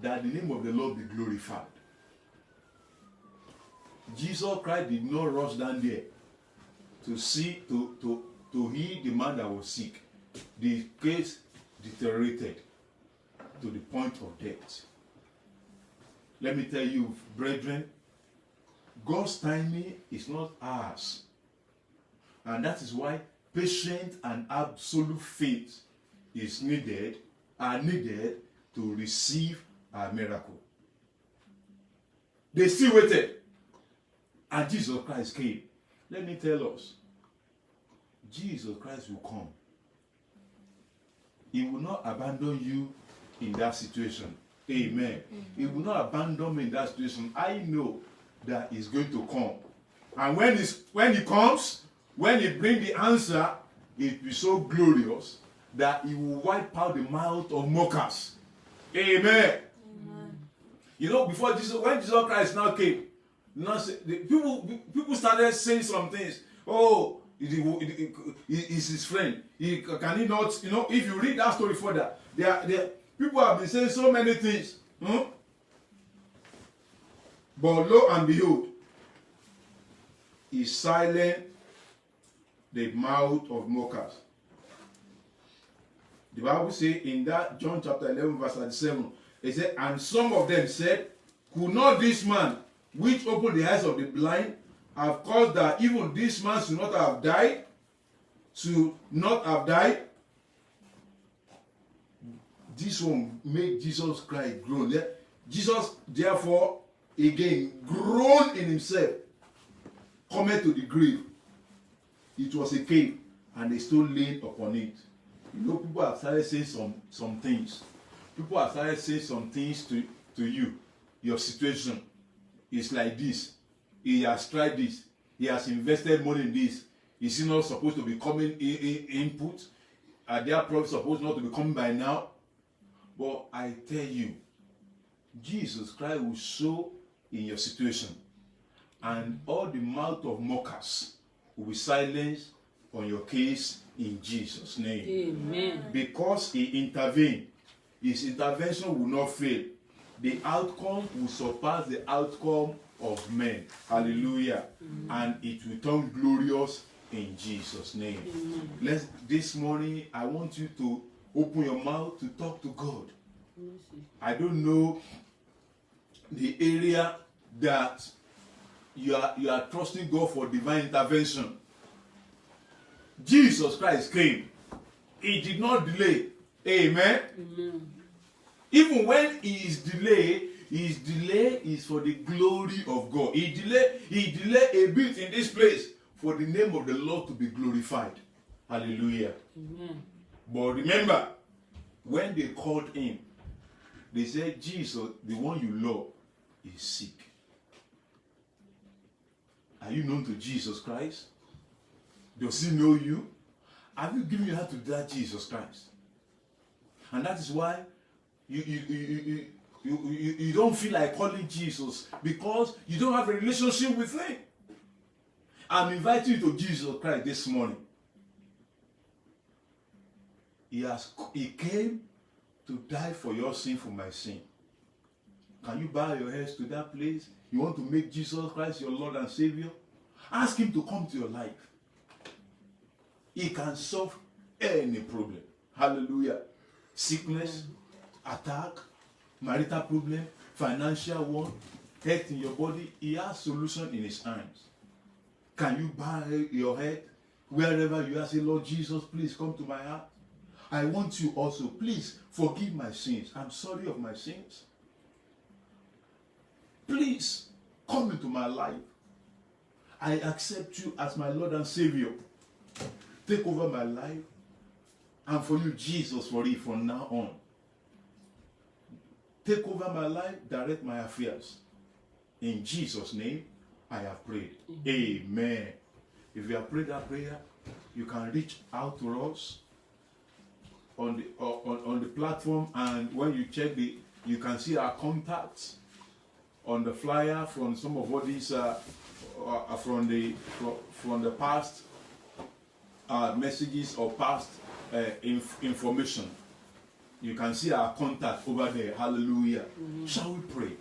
That the name of the Lord be glorified. Jesus Christ did not rush down there to see, to heal the man that was sick. The case deteriorated to the point of death. Let me tell you, brethren, God's timing is not ours. And that is why patient and absolute faith are needed to receive a miracle. They still waited. And Jesus Christ came. Let me tell us, Jesus Christ will come. He will not abandon you in that situation. Amen. Mm-hmm. He will not abandon me in that situation. I know that he's going to come. And when he comes, when he brings the answer, it will be so glorious that he will wipe out the mouth of mockers. Amen. Amen. You know, when Jesus Christ now came, people started saying some things. Oh, he's his friend. Can he not? You know, if you read that story further, people have been saying so many things. But lo and behold, he silenced the mouth of mockers. The Bible says in that John chapter 11 verse 37, it said, and some of them said, could not this man which opened the eyes of the blind have caused that even this man should not have died? This one made Jesus Christ groan. Jesus, therefore, again groaned in himself, coming to the grave. It was a cave, and they still laid upon it. You know, people have started saying some things. People have started saying some things to you. Your situation is like this. He has tried this. He has invested money in this. Is he not supposed to be coming input? Are their profits supposed not to be coming by now? But I tell you, Jesus Christ will show in your situation, and all the mouth of mockers will be silenced on your case in Jesus' name. Amen. Because he intervened, his intervention will not fail. The outcome will surpass the outcome of men. Hallelujah. And it will turn glorious in Jesus' name. This morning, I want you to open your mouth to talk to God. I don't know the area that you are trusting God for divine intervention. Jesus Christ came. He did not delay. Amen. Amen. Even when his delay is for the glory of God. He delay a bit in this place for the name of the Lord to be glorified. Hallelujah. Amen. But remember, when they called him, they said, Jesus, the one you love, is sick. Are you known to Jesus Christ? Does he know you? Have you given your heart to that Jesus Christ? And that is why you don't feel like calling Jesus, because you don't have a relationship with him. I'm inviting you to Jesus Christ this morning. He came to die for your sin, for my sin. Can you bow your heads to that place? You want to make Jesus Christ your Lord and Savior? Ask him to come to your life. He can solve any problem. Hallelujah. Sickness, attack, marital problem, financial one, health in your body. He has solution in his hands. Can you bow your head wherever you are? Say, Lord Jesus, please come to my heart. I want you also, please forgive my sins. I'm sorry of my sins. Please come into my life. I accept you as my Lord and Savior. Take over my life. And for you, Jesus, for it from now on. Take over my life, direct my affairs. In Jesus' name, I have prayed. Amen. If you have prayed that prayer, you can reach out to us on the platform, and when you check you can see our contacts on the flyer from some of what these from the past messages or past information. You can see our contact over there. Hallelujah. Shall we pray?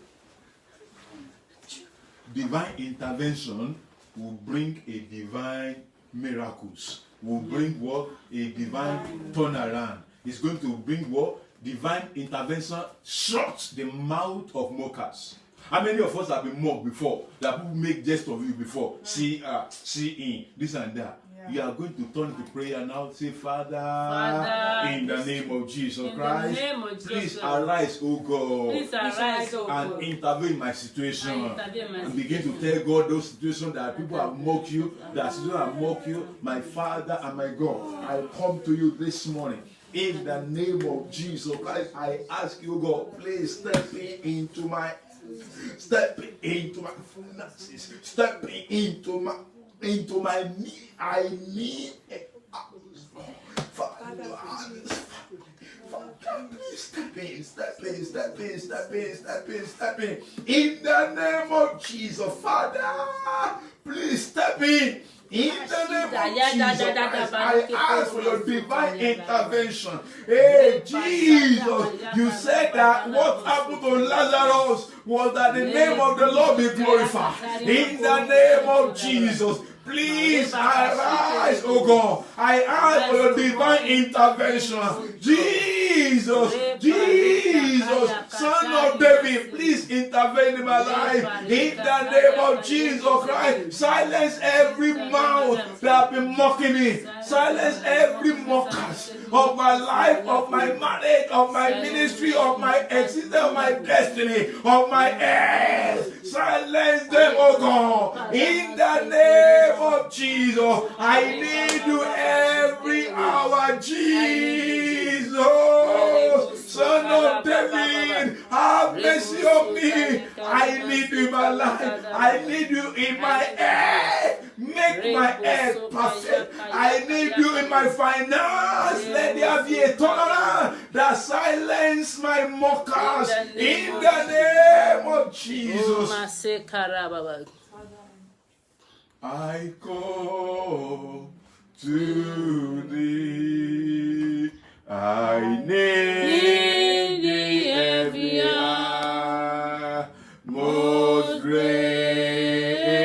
Divine intervention will bring a divine miracles. Will bring what? A divine turnaround. It's going to bring what? Divine intervention. Shut the mouth of mockers. How many of us have been mocked before? That people make jest of you before. See in this and that. You are going to turn to prayer now. Say, Father, in the name of Jesus Christ, please arise, O God, Please arise, O and God. intervene in my situation. And begin to tell God those situations that people have mocked you, that situations have mocked you. My Father and my God, I come to you this morning. In the name of Jesus Christ, I ask you, God, please step into my finances, step into my need. I need Father, step in. In the name of Jesus, Father, please step in. In the name of Jesus Christ, I ask for your divine intervention. Hey, Jesus, you said that what happened to Lazarus was that the name of the Lord be glorified. In the name of Jesus, please arise, oh God. I ask for your divine intervention. Jesus, Son of David, please intervene in my life. In the name of Jesus Christ, silence every mouth that have been mocking me. Silence every mockers of my life, of my marriage, of my ministry, of my existence, of my destiny, of my heirs. Silence them, oh God. In the name of Jesus, I need you every hour, Jesus. Son of David, have mercy on me. I need you in my life. I need you in my head. Make my head perfect. I need you in my finance. Let there be a turnaround that silence my mockers. In the name of Jesus. I call to thee. I need thee every hour, most gracious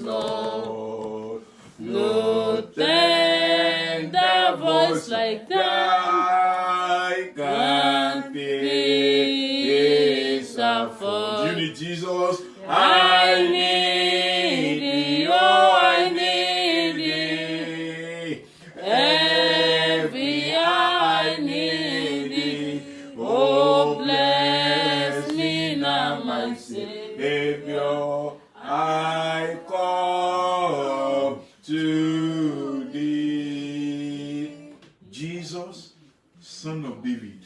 Lord. No tender voice like thine can peace afford. Do you need Jesus? I need thee, oh, I need thee. Every hour I need Savior, I come to thee. Jesus, Son of David,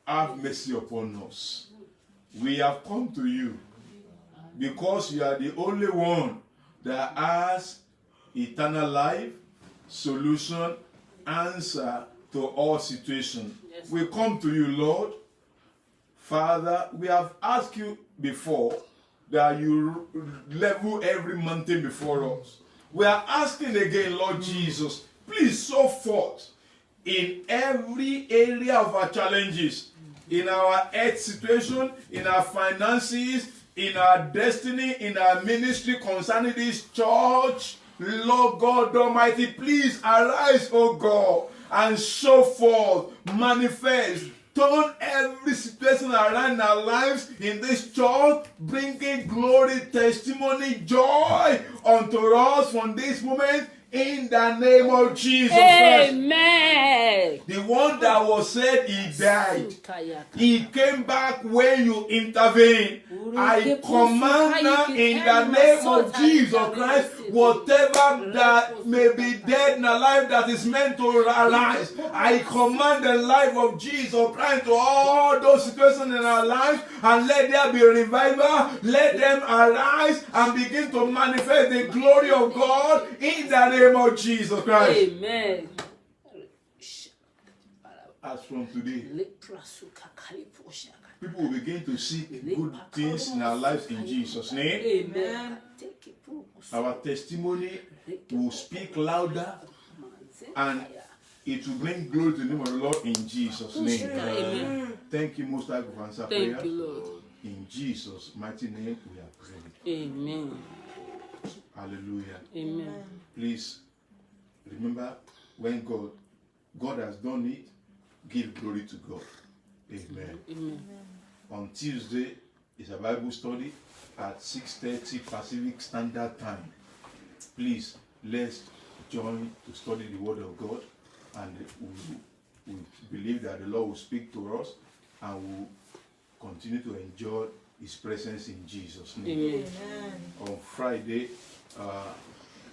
have mercy upon us. We have come to you because you are the only one that has eternal life, solution, answer to all situations. Yes. We come to you, Lord. Father, we have asked you before that you level every mountain before us. We are asking again, Lord Jesus, please show forth in every area of our challenges, in our health situation, in our finances, in our destiny, in our ministry concerning this church. Lord God Almighty, please arise, O God, and show forth, manifest, turn every situation around our lives in this church, bringing glory, testimony, joy unto us from this moment in the name of Jesus Christ. Amen. The one that was said he died, he came back when you intervened. I command now in the name of Jesus Christ, whatever that may be dead in a life that is meant to arise, I command the life of Jesus Christ to all those situations in our lives, and let there be revival. Let them arise and begin to manifest the glory of God in the name of Jesus Christ. Amen. As from today, people will begin to see good things in our lives in Jesus' name. Amen. Our testimony will speak louder and it will bring glory to the name of the Lord in Jesus' name. Amen. Thank you, Most High, for answer Thank prayer. you, Lord. In Jesus' mighty name, we are praying. Amen. Hallelujah. Amen. Please remember, when God has done it, give glory to God. Amen. Amen. On Tuesday is a Bible study at 6:30 Pacific Standard Time. Please, let's join to study the Word of God, and we believe that the Lord will speak to us and will continue to enjoy His presence in Jesus' name. Amen. On Friday,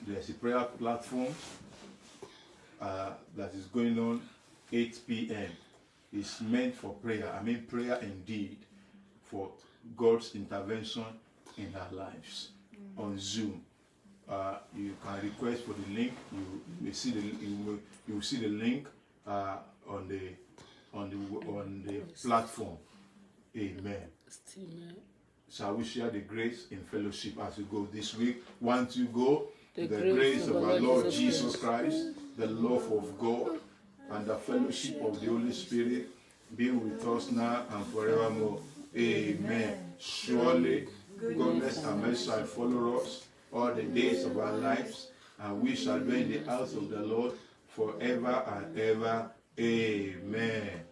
there's a prayer platform that is going on 8 p.m. It's meant for prayer. I mean prayer indeed, for God's intervention in our lives. On Zoom, you can request for the link. You will see the link on the platform. Amen. Amen. Shall we share the grace in fellowship as we go this week? Once you go, the grace grace of our Lord Jesus Christ, the love of God, and the fellowship of the Holy Spirit be with us now and forevermore. Amen. Surely, goodness and mercy shall follow us all the days of our lives, and we shall dwell in the house of the Lord forever and ever. Amen.